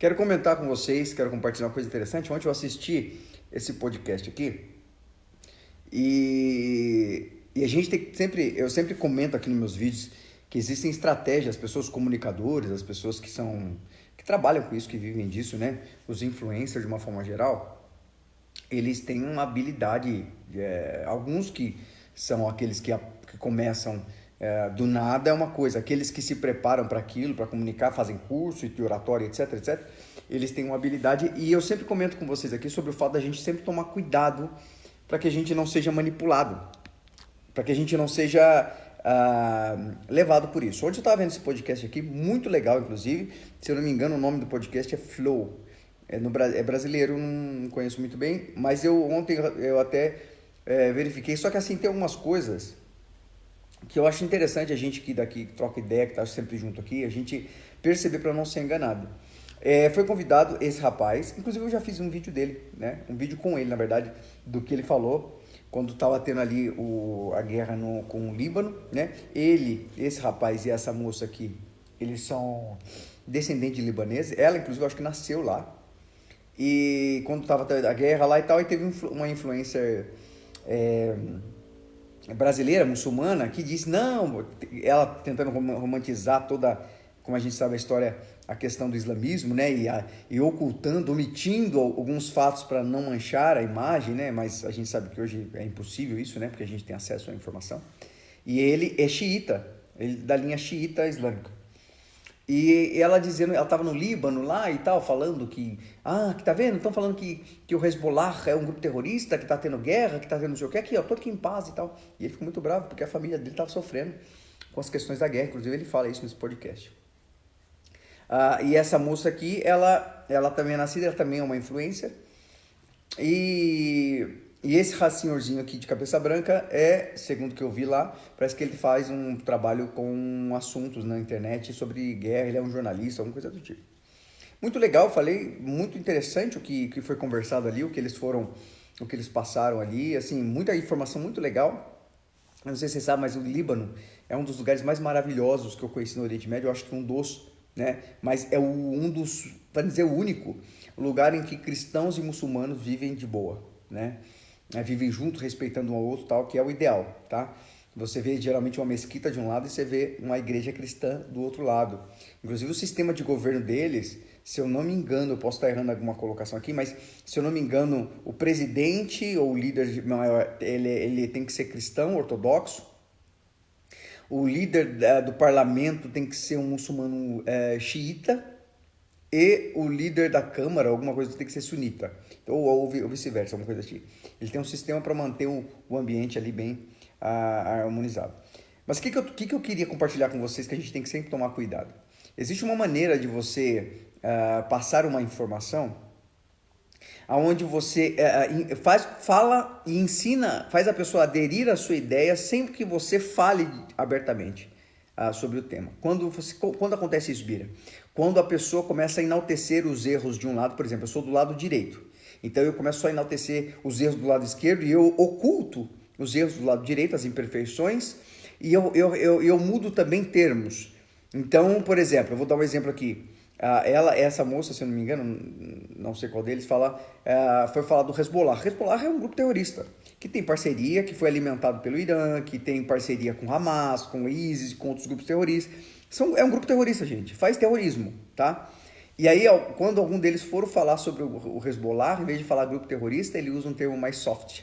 Quero comentar com vocês, quero compartilhar uma coisa interessante. Ontem eu assisti esse podcast aqui e a gente tem que eu sempre comento aqui nos meus vídeos que existem estratégias, as pessoas comunicadoras, as pessoas que trabalham com isso, que vivem disso, né? Os influencers de uma forma geral, eles têm uma habilidade, alguns que são aqueles que começam do nada é uma coisa, aqueles que se preparam para aquilo, para comunicar, fazem curso de oratória, etc, etc, eles têm uma habilidade e eu sempre comento com vocês aqui sobre o fato da gente sempre tomar cuidado para que a gente não seja manipulado, para que a gente não seja levado por isso. Hoje eu estava vendo esse podcast aqui, muito legal inclusive, se eu não me engano o nome do podcast é Flow, é brasileiro, não conheço muito bem, mas ontem eu até verifiquei, só que assim tem algumas coisas que eu acho interessante a gente que daqui troca ideia, que está sempre junto aqui, a gente perceber para não ser enganado. Foi convidado esse rapaz, inclusive eu já fiz um vídeo dele, né? Um vídeo com ele, na verdade, do que ele falou quando estava tendo ali a guerra com o Líbano, né? Esse rapaz e essa moça aqui, eles são descendentes de libaneses, ela inclusive eu acho que nasceu lá, e quando estava a guerra lá e tal, e teve uma influencer brasileira, muçulmana, que disse, não, ela tentando romantizar toda, como a gente sabe a história, a questão do islamismo, né, e ocultando, omitindo alguns fatos para não manchar a imagem, né, mas a gente sabe que hoje é impossível isso, né, porque a gente tem acesso à informação, e ele é xiita, ele da linha xiita islâmica. E ela dizendo, ela estava no Líbano lá e tal, falando que tá vendo? Estão falando que o Hezbollah é um grupo terrorista, que tá tendo guerra, que tá tendo não sei o que, aqui, ó, tô aqui em paz e tal. E ele ficou muito bravo, porque a família dele estava sofrendo com as questões da guerra, inclusive ele fala isso nesse podcast. E essa moça aqui, ela também é nascida, ela também é uma influencer, e esse senhorzinho aqui de cabeça branca segundo o que eu vi lá, parece que ele faz um trabalho com assuntos na internet sobre guerra, ele é um jornalista, alguma coisa do tipo. Muito legal, falei, muito interessante o que foi conversado ali, o que eles passaram ali, assim, muita informação muito legal. Eu não sei se você sabe, mas o Líbano é um dos lugares mais maravilhosos que eu conheci no Oriente Médio, eu acho que um dos, né? Mas é um dos, para dizer o único, lugar em que cristãos e muçulmanos vivem de boa, né? Vivem juntos, respeitando um ao outro, tal, que é o ideal, tá? Você vê geralmente uma mesquita de um lado e você vê uma igreja cristã do outro lado. Inclusive o sistema de governo deles, se eu não me engano, eu posso estar errando alguma colocação aqui, mas se eu não me engano, o presidente ou o líder maior, ele tem que ser cristão, ortodoxo. O líder do parlamento tem que ser um muçulmano xiita. E o líder da Câmara, alguma coisa, tem que ser sunita. Ou vice-versa, alguma coisa assim. Ele tem um sistema para manter o ambiente ali bem harmonizado. Mas o que eu queria compartilhar com vocês, que a gente tem que sempre tomar cuidado? Existe uma maneira de você passar uma informação onde você fala e ensina, faz a pessoa aderir à sua ideia sempre que você fale abertamente sobre o tema. Quando acontece isso, Bira? Quando a pessoa começa a enaltecer os erros de um lado, por exemplo, eu sou do lado direito, então eu começo a enaltecer os erros do lado esquerdo e eu oculto os erros do lado direito, as imperfeições, e eu mudo também termos. Então, por exemplo, eu vou dar um exemplo aqui. Essa moça, se eu não me engano, não sei qual deles, foi falar do Hezbollah. Hezbollah é um grupo terrorista que tem parceria, que foi alimentado pelo Irã, que tem parceria com Hamas, com ISIS, com outros grupos terroristas. É um grupo terrorista, gente, faz terrorismo, tá? E aí, quando algum deles for falar sobre o Hezbollah, em vez de falar grupo terrorista, ele usa um termo mais soft,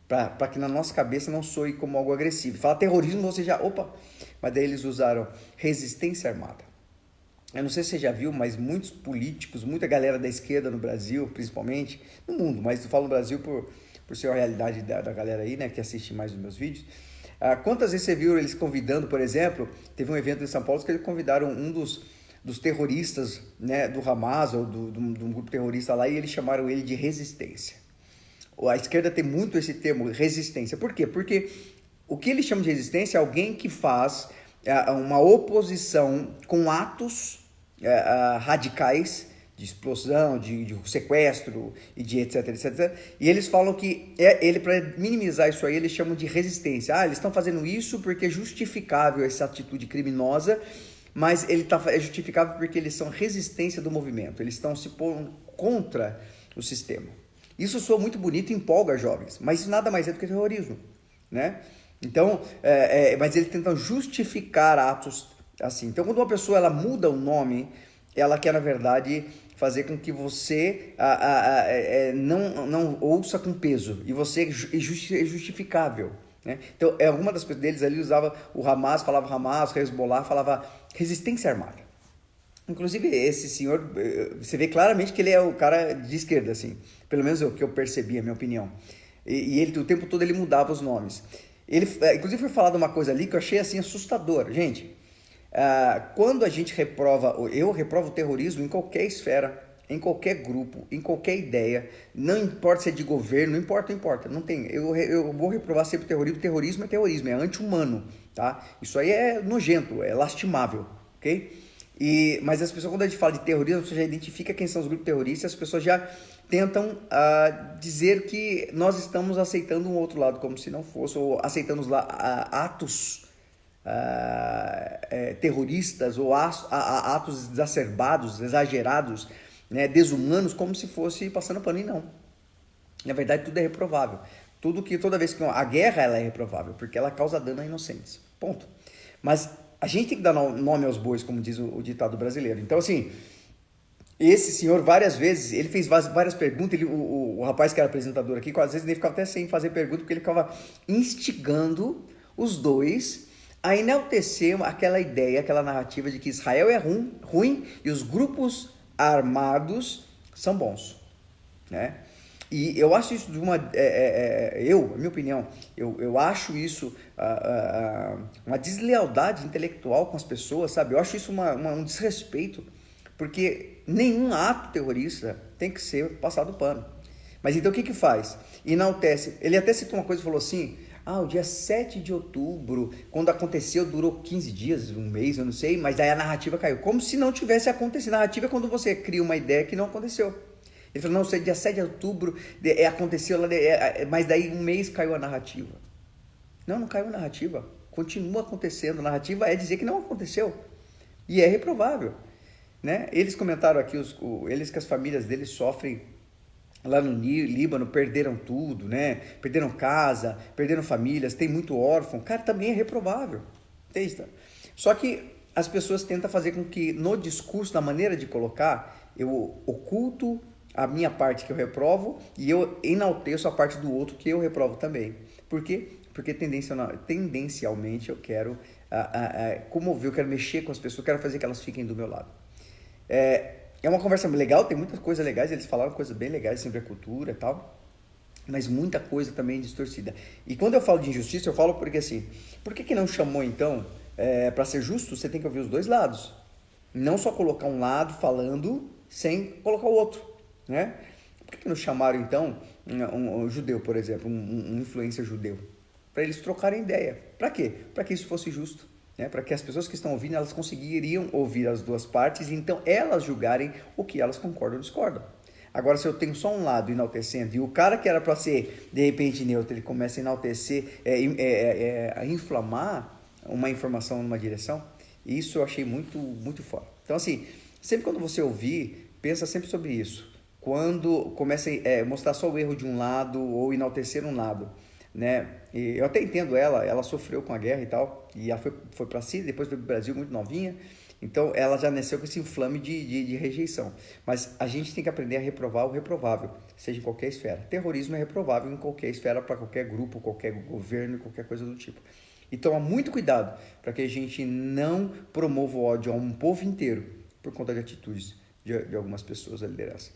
para que na nossa cabeça não soe como algo agressivo. Fala terrorismo, você já, opa, mas daí eles usaram resistência armada. Eu não sei se você já viu, mas muitos políticos, muita galera da esquerda no Brasil, principalmente, no mundo, mas eu falo no Brasil por ser a realidade da galera aí, né, que assiste mais os meus vídeos. Quantas vezes você viu eles convidando, por exemplo, teve um evento em São Paulo que eles convidaram um dos terroristas, né, do Hamas ou de um grupo terrorista lá, e eles chamaram ele de resistência. A esquerda tem muito esse termo, resistência. Por quê? Porque o que eles chamam de resistência é alguém que faz uma oposição com atos radicais de explosão, de sequestro e de etc, etc. E eles falam que para minimizar isso aí, eles chamam de resistência. Eles estão fazendo isso porque é justificável essa atitude criminosa mas é justificável porque eles são resistência do movimento, eles estão se pondo contra o sistema. Isso soa muito bonito e empolga jovens, mas isso nada mais é do que terrorismo, né? Então, mas eles tentam justificar atos assim. Então, quando uma pessoa ela muda o nome, ela quer, na verdade, fazer com que você não ouça com peso, e você é justificável, né? Então, alguma das pessoas deles ali usava o Hamas, falava Hamas, o Hezbollah falava resistência armada. Inclusive, esse senhor, você vê claramente que ele é o cara de esquerda, assim, pelo menos o que eu percebi, a minha opinião. E ele, o tempo todo, ele mudava os nomes. Ele, inclusive, foi falado uma coisa ali que eu achei, assim, assustadora. Gente, quando a gente eu reprovo o terrorismo em qualquer esfera, em qualquer grupo, em qualquer ideia, não importa se é de governo, não importa, não tem, eu vou reprovar sempre o terrorismo é anti-humano, tá? Isso aí é nojento, é lastimável, ok? Mas as pessoas, quando a gente fala de terrorismo, você já identifica quem são os grupos terroristas, as pessoas já tentam dizer que nós estamos aceitando um outro lado como se não fosse, ou aceitando atos terroristas ou atos exacerbados, exagerados, né, desumanos, como se fosse passando pano, e não. Na verdade, tudo é reprovável. Toda vez que a guerra ela é reprovável, porque ela causa dano a inocentes. Ponto. Mas a gente tem que dar nome aos bois, como diz o ditado brasileiro. Então, assim, esse senhor, várias vezes, ele fez várias perguntas. O rapaz que era apresentador aqui, às vezes ele ficava até sem fazer pergunta, porque ele ficava instigando os dois a enaltecer aquela ideia, aquela narrativa de que Israel é ruim e os grupos armados são bons, né? E eu acho isso a minha opinião, eu acho isso uma deslealdade intelectual com as pessoas, sabe? Eu acho isso um desrespeito, porque nenhum ato terrorista tem que ser passado pano. Mas então o que faz? Enaltece. Ele até citou uma coisa e falou assim: o dia 7 de outubro, quando aconteceu, durou 15 dias, um mês, eu não sei, mas daí a narrativa caiu. Como se não tivesse acontecido. A narrativa é quando você cria uma ideia que não aconteceu. Ele falou, não, dia 7 de outubro aconteceu, mas daí um mês caiu a narrativa. Não caiu a narrativa. Continua acontecendo. A narrativa é dizer que não aconteceu. E é reprovável, né? Eles comentaram aqui, eles que as famílias deles sofrem lá no Líbano, perderam tudo, né? Perderam casa, perderam famílias, tem muito órfão. Cara, também é reprovável. Entende? Só que as pessoas tentam fazer com que no discurso, na maneira de colocar, eu oculto a minha parte que eu reprovo e eu enalteço a parte do outro que eu reprovo também. Por quê? Porque tendencialmente eu quero comover, eu quero mexer com as pessoas, eu quero fazer que elas fiquem do meu lado. É uma conversa legal, tem muitas coisas legais, eles falaram coisas bem legais sobre a cultura e tal, mas muita coisa também distorcida. E quando eu falo de injustiça, eu falo porque assim, por que não chamou então, para ser justo, você tem que ouvir os dois lados. Não só colocar um lado falando sem colocar o outro, né? Por que não chamaram então um judeu, por exemplo, um influencer judeu? Para eles trocarem ideia. Para quê? Para que isso fosse justo. Né? Para que as pessoas que estão ouvindo, elas conseguiriam ouvir as duas partes e então elas julgarem o que elas concordam ou discordam. Agora, se eu tenho só um lado enaltecendo e o cara que era para ser, de repente, neutro, ele começa a enaltecer, a inflamar uma informação numa direção, isso eu achei muito, muito fora. Então, assim, sempre quando você ouvir, pensa sempre sobre isso. Quando começa a mostrar só o erro de um lado ou enaltecer um lado, né? E eu até entendo ela sofreu com a guerra e tal, e ela foi para Síria, depois foi para o Brasil muito novinha, então ela já nasceu com esse inflame de rejeição. Mas a gente tem que aprender a reprovar o reprovável, seja em qualquer esfera. Terrorismo é reprovável em qualquer esfera, para qualquer grupo, qualquer governo, qualquer coisa do tipo. E toma muito cuidado para que a gente não promova o ódio a um povo inteiro por conta de atitudes de algumas pessoas da liderança.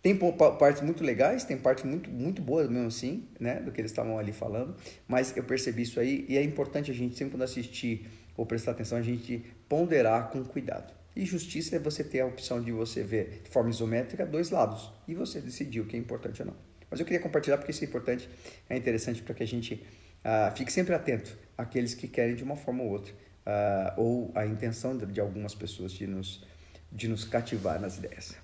Tem partes muito legais, tem partes muito, muito boas mesmo assim, né, do que eles estavam ali falando, mas eu percebi isso aí e é importante a gente, sempre quando assistir ou prestar atenção, a gente ponderar com cuidado. E justiça é você ter a opção de você ver de forma isométrica dois lados e você decidir o que é importante ou não. Mas eu queria compartilhar porque isso é importante, é interessante para que a gente fique sempre atento àqueles que querem de uma forma ou outra, ou a intenção de algumas pessoas de nos cativar nas ideias.